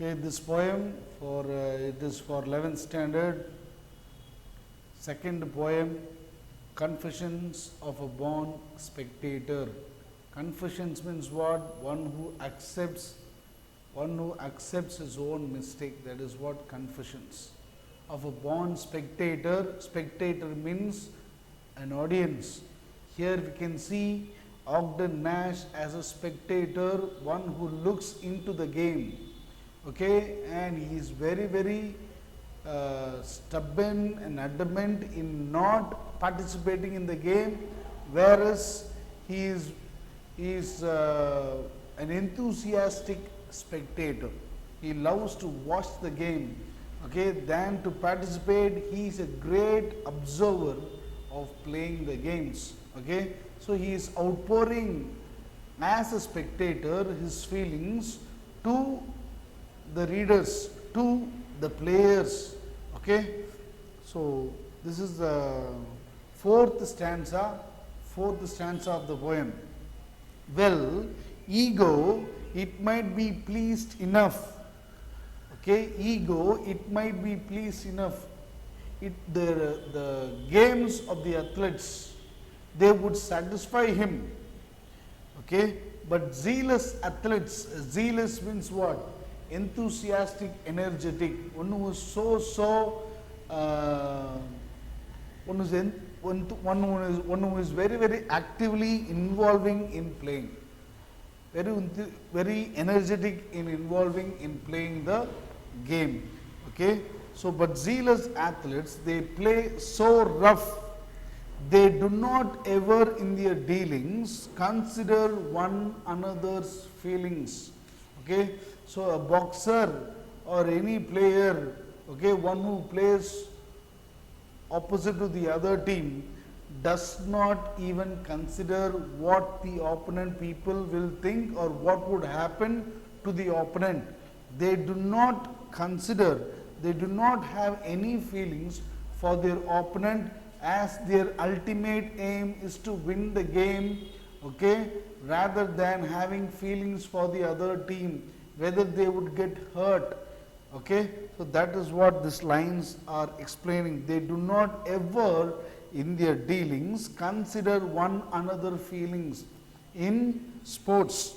Okay, this poem for it is for 11th standard. Second poem, Confessions of a Born Spectator. Confessions means what? One who accepts his own mistake. That is what confessions. Of a born spectator. Spectator means an audience. Here we can see Ogden Nash as a spectator, one who looks into the game. Okay, and he is very stubborn and adamant in not participating in the game, whereas he is an enthusiastic spectator. He loves to watch the game, okay, than to participate. He is a great observer of playing the games. Okay, so he is outpouring as a spectator his feelings to the readers, to the players. Okay, so this is the fourth stanza of the poem. Well, ego, it might be pleased enough. Okay, ego, it might be pleased enough. The games of the athletes, they would satisfy him. Okay, but zealous athletes, zealous means what? Enthusiastic, energetic, one who is one who is very actively involving in playing, very energetic in involving in playing the game. Okay, so but zealous athletes, they play so rough, they do not ever in their dealings consider one another's feelings. Okay, so a boxer or any player, okay, one who plays opposite to the other team, does not even consider what the opponent people will think or what would happen to the opponent. They do not consider, they do not have any feelings for their opponent, as their ultimate aim is to win the game, okay, rather than having feelings for the other team, whether they would get hurt. Okay, so that is what these lines are explaining. They do not ever in their dealings consider one another feelings in sports.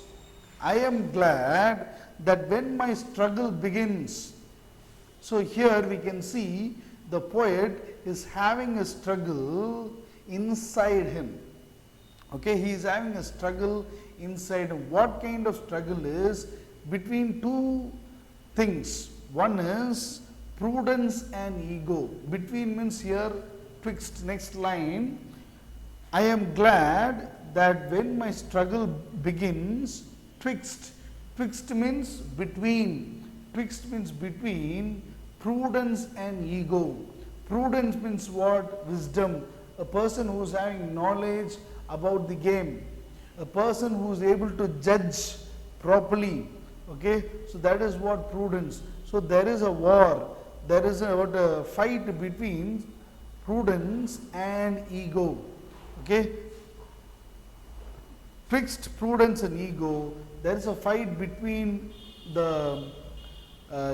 I am glad that when my struggle begins. So here we can see the poet is having a struggle inside him. Okay, he is having a struggle inside him. What kind of struggle is? Between two things. One is prudence and ego. Between means here twixt. Next line, I am glad that when my struggle begins. Twixt. Twixt means between. Twixt means between prudence and ego. Prudence means what? Wisdom. A person who is having knowledge about the game. A person who is able to judge properly. Okay, so that is what prudence. So there is a war, there is a fight between prudence and ego. Okay, twixt prudence and ego, there is a fight between the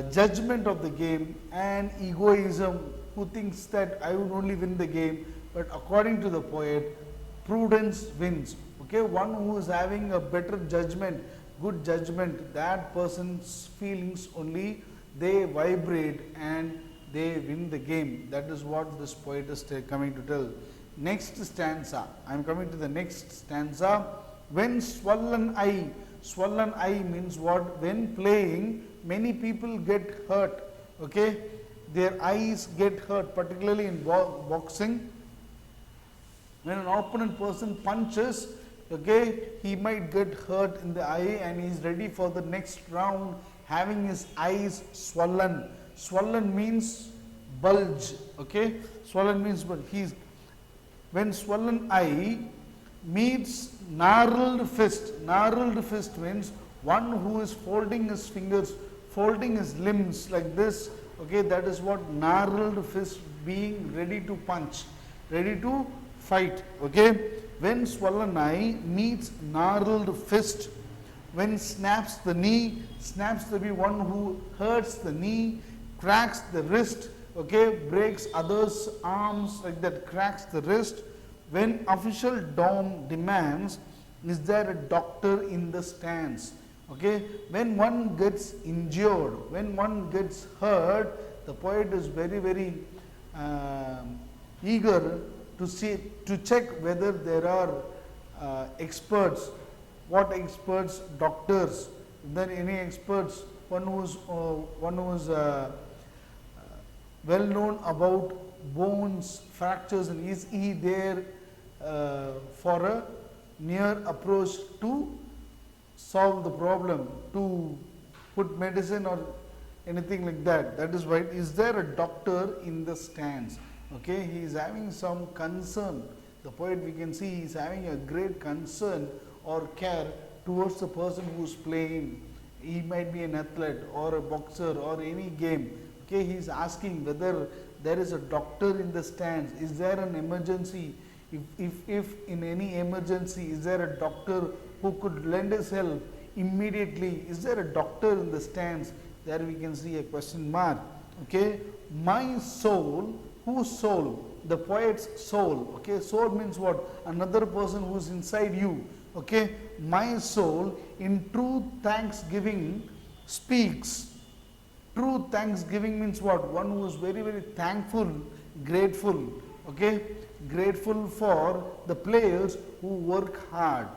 judgment of the game and egoism, who thinks that I would only win the game, but according to the poet, prudence wins. Okay, one who is having a better judgment, good judgment, that person's feelings only, they vibrate and they win the game. That is what this poet is coming to tell. Next stanza, I am coming to the next stanza. When swollen eye means what? When playing, many people get hurt. Okay, their eyes get hurt, particularly in boxing. When an opponent person punches, okay, he might get hurt in the eye and he is ready for the next round having his eyes swollen. Swollen means bulge. Okay, swollen means bulge. When swollen eye meets gnarled fist. Gnarled fist means one who is folding his fingers, folding his limbs like this. Okay, that is what gnarled fist, being ready to punch, ready to fight. Okay, when swollen eye meets gnarled fist, when snaps the knee, one who hurts the knee, cracks the wrist, okay, breaks others' arms like that, cracks the wrist. When official dom demands, is there a doctor in the stands? Okay, when one gets injured, when one gets hurt, the poet is very eager to see, to check whether there are experts. What experts? Doctors. Is there any experts? One who is well known about bones fractures, and is he there for a near approach to solve the problem, to put medicine or anything like that? That is why, is there a doctor in the stands? Okay, he is having some concern. The poet, we can see, he is having a great concern or care towards the person who is playing. He might be an athlete or a boxer or any game. Okay, he is asking whether there is a doctor in the stands. Is there an emergency? If in any emergency, is there a doctor who could lend his help immediately? Is there a doctor in the stands? There we can see a question mark. Okay, my soul, whose soul? The poet's soul. Okay, soul means what? Another person who is inside you. Okay, my soul in true thanksgiving speaks. True thanksgiving means what? One who is very thankful, grateful. Okay, grateful for the players who work hard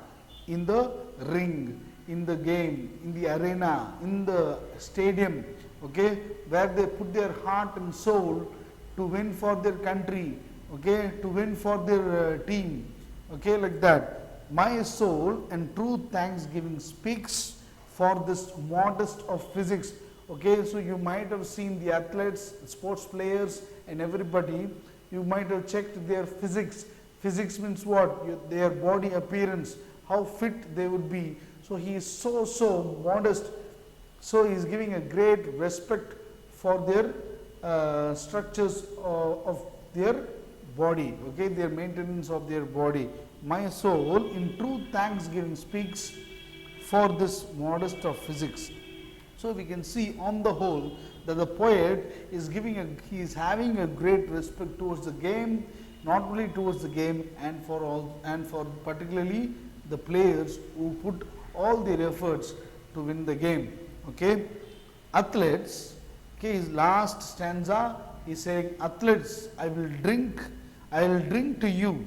in the ring, in the game, in the arena, in the stadium. Okay, where they put their heart and soul to win for their country. Okay, to win for their team. Okay, like that. My soul and true thanksgiving speaks for this modest of physics. Okay, so you might have seen the athletes, sports players and everybody, you might have checked their physics. Physics means what? Their body appearance, how fit they would be. So he is so modest. So he is giving a great respect for their structures of their body, okay, their maintenance of their body. My soul in true thanksgiving speaks for this modest of physics. So we can see on the whole that the poet is he is having a great respect towards the game, not only towards the game, and for particularly the players who put all their efforts to win the game. Okay, athletes. Okay, his last stanza is saying, athletes, I will drink to you,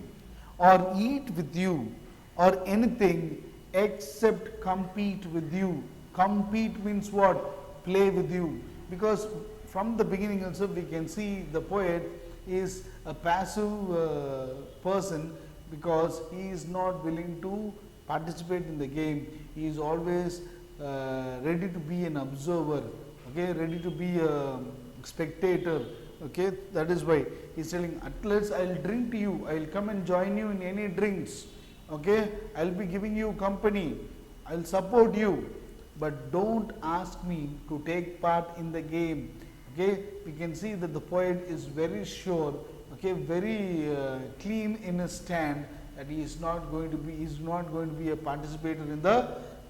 or eat with you, or anything except compete with you. Compete means what? Play with you. Because from the beginning also we can see the poet is a passive person, because he is not willing to participate in the game. He is always ready to be an observer, okay, ready to be a spectator. Okay, that is why he is telling, athletes, I will drink to you, I will come and join you in any drinks. Okay, I will be giving you company, I will support you, but don't ask me to take part in the game. Okay, we can see that the poet is very sure, okay, very clean in his stand, that he is not going to be a participator in the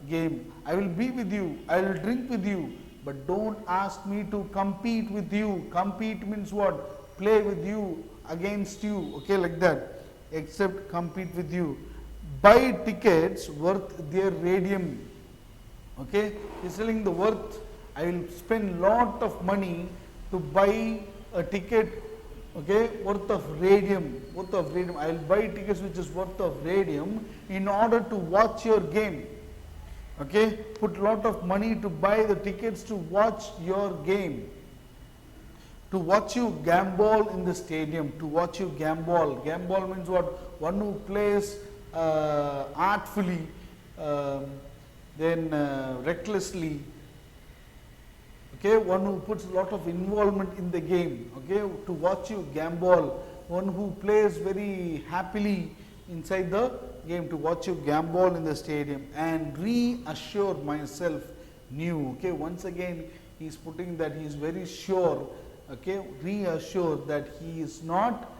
game. I will be with you, I will drink with you, but don't ask me to compete with you. Compete means what? Play with you, against you, okay, like that, except compete with you. Buy tickets worth their radium. Okay, he is telling the worth, I will spend lot of money to buy a ticket, okay, worth of radium, I will buy tickets which is worth of radium in order to watch your game. Okay, put lot of money to buy the tickets to watch your game, to watch you gambol in the stadium, to watch you gambol. Gambol means what? One who plays artfully, then recklessly. Okay, one who puts a lot of involvement in the game. Okay, to watch you gambol. One who plays very happily inside the game, to watch you gambol in the stadium, and reassure myself new. Okay, once again he is putting that he is very sure. Okay, reassure that he is not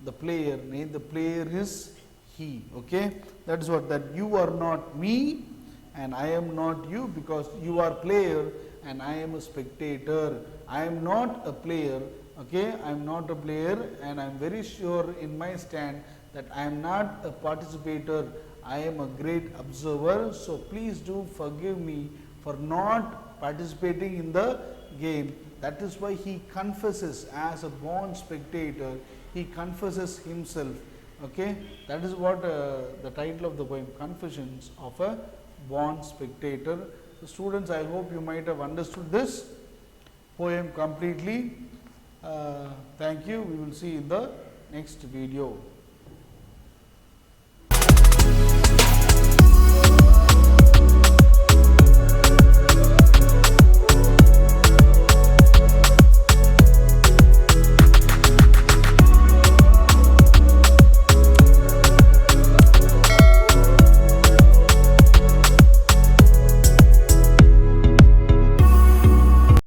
the player, nay, the player is he. Okay, that is what, that you are not me, and I am not you, because you are player and I am a spectator. I am not a player, okay, I am not a player, and I am very sure in my stand that I am not a participator, I am a great observer. So please do forgive me for not participating in the game. That is why he confesses as a born spectator, he confesses himself. Okay, that is what the title of the poem, Confessions of a Born Spectator. So students, I hope you might have understood this poem completely. Thank you. We will see in the next video.